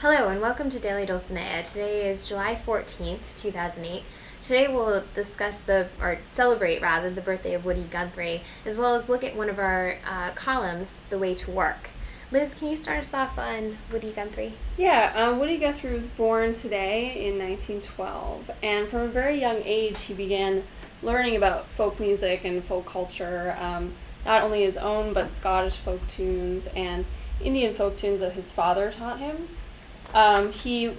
Hello and welcome to Daily Dulcinea. Today is July 14th, 2008. Today we'll discuss or celebrate rather, the birthday of Woody Guthrie, as well as look at one of our columns, The Way to Work. Liz, can you start us off on Woody Guthrie? Yeah, Woody Guthrie was born today in 1912, and from a very young age he began learning about folk music and folk culture, not only his own but Scottish folk tunes and Indian folk tunes that his father taught him. He,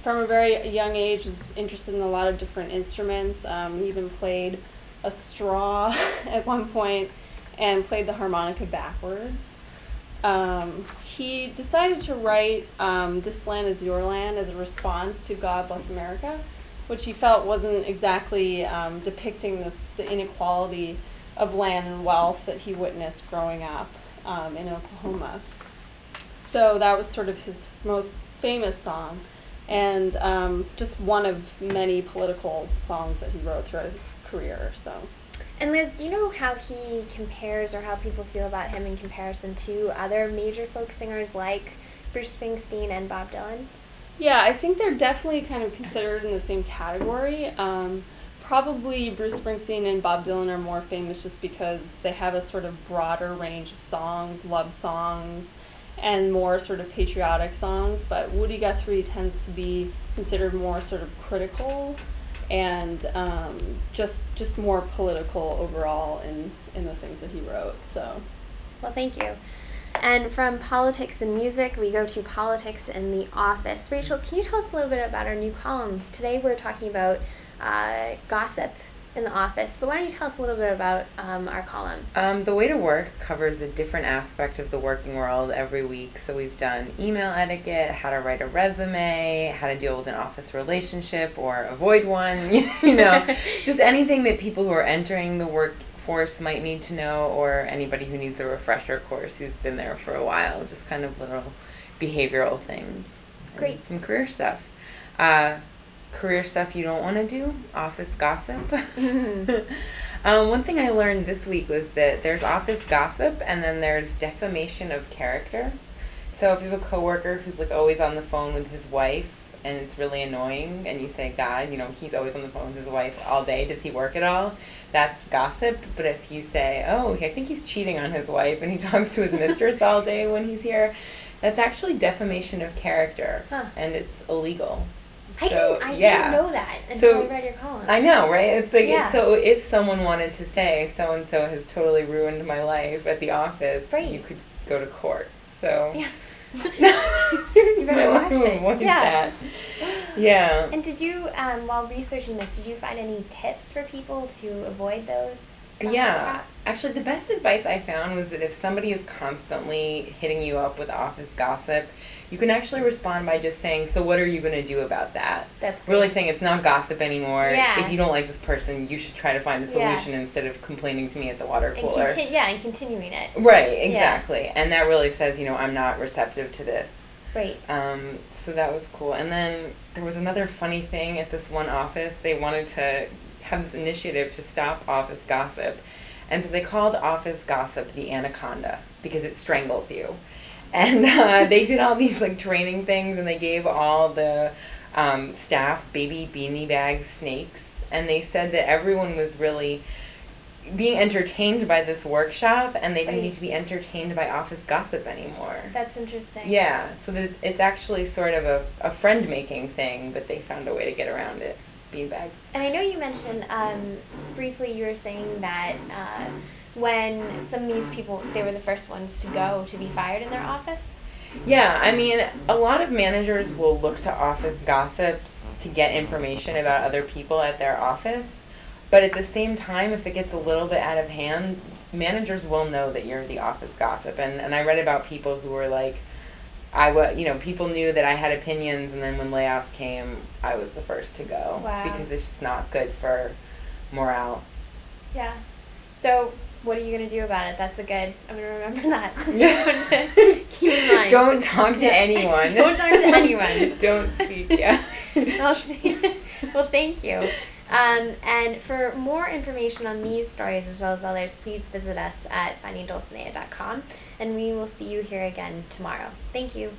from a very young age, was interested in a lot of different instruments. He even played a straw at one point and played the harmonica backwards. He decided to write This Land Is Your Land as a response to God Bless America, which he felt wasn't exactly depicting the inequality of land and wealth that he witnessed growing up in Oklahoma. So that was sort of his most famous song, and just one of many political songs that he wrote throughout his career. And Liz, do you know how he compares, or how people feel about him in comparison to other major folk singers like Bruce Springsteen and Bob Dylan? Yeah, I think they're definitely kind of considered in the same category. Probably Bruce Springsteen and Bob Dylan are more famous just because they have a sort of broader range of songs, love songs, and more sort of patriotic songs, but Woody Guthrie tends to be considered more sort of critical and just more political overall in the things that he wrote. So, well, thank you. And from politics and music, we go to politics in the office. Rachel, can you tell us a little bit about our new column? Today we're talking about gossip in the office, but why don't you tell us a little bit about our column? The Way to Work covers a different aspect of the working world every week. So we've done email etiquette, how to write a resume, how to deal with an office relationship or avoid one, just anything that people who are entering the workforce might need to know, or anybody who needs a refresher course who's been there for a while, just kind of little behavioral things. Great. And some career stuff. Career stuff you don't want to do, office gossip. One thing I learned this week was that there's office gossip and then there's defamation of character. So if you have a coworker who's like always on the phone with his wife and it's really annoying, and you say, God, he's always on the phone with his wife all day, does he work at all? That's gossip. But if you say, oh, I think he's cheating on his wife and he talks to his mistress all day when he's here, that's actually defamation of character. And it's illegal. I didn't know that until I read your column. I know, right? It's like, so if someone wanted to say, so-and-so has totally ruined my life at the office, you could go to court. So, yeah. You better watch it. That. Yeah. And did you, while researching this, did you find any tips for people to avoid those traps? Actually, the best advice I found was that if somebody is constantly hitting you up with office gossip, you can actually respond by just saying, so what are you going to do about that? That's great. Really saying it's not gossip anymore. Yeah. If you don't like this person, you should try to find a solution instead of complaining to me at the water cooler. And continuing it. Right, exactly. And that really says, I'm not receptive to this. Right. So that was cool. And then there was another funny thing at this one office. They wanted to have this initiative to stop office gossip. And so they called office gossip the anaconda because it strangles you. And they did all these training things, and they gave all the staff baby beanie bag snakes. And they said that everyone was really being entertained by this workshop, and they didn't need to be entertained by office gossip anymore. That's interesting. Yeah, so that it's actually sort of a friend-making thing, but they found a way to get around it. Beanbags. And I know you mentioned briefly, you were saying that when some of these people, they were the first ones to be fired in their office? Yeah, I mean, a lot of managers will look to office gossips to get information about other people at their office, but at the same time, if it gets a little bit out of hand, managers will know that you're the office gossip. And I read about people who were like, people knew that I had opinions, and then when layoffs came, I was the first to go. Wow. Because it's just not good for morale. Yeah. So, what are you going to do about it? I'm going to remember that. Keep in mind. Don't talk to anyone. Don't talk to anyone. Don't speak, yeah. Well, thank you. And for more information on these stories as well as others, please visit us at findingdulcinea.com, and we will see you here again tomorrow. Thank you.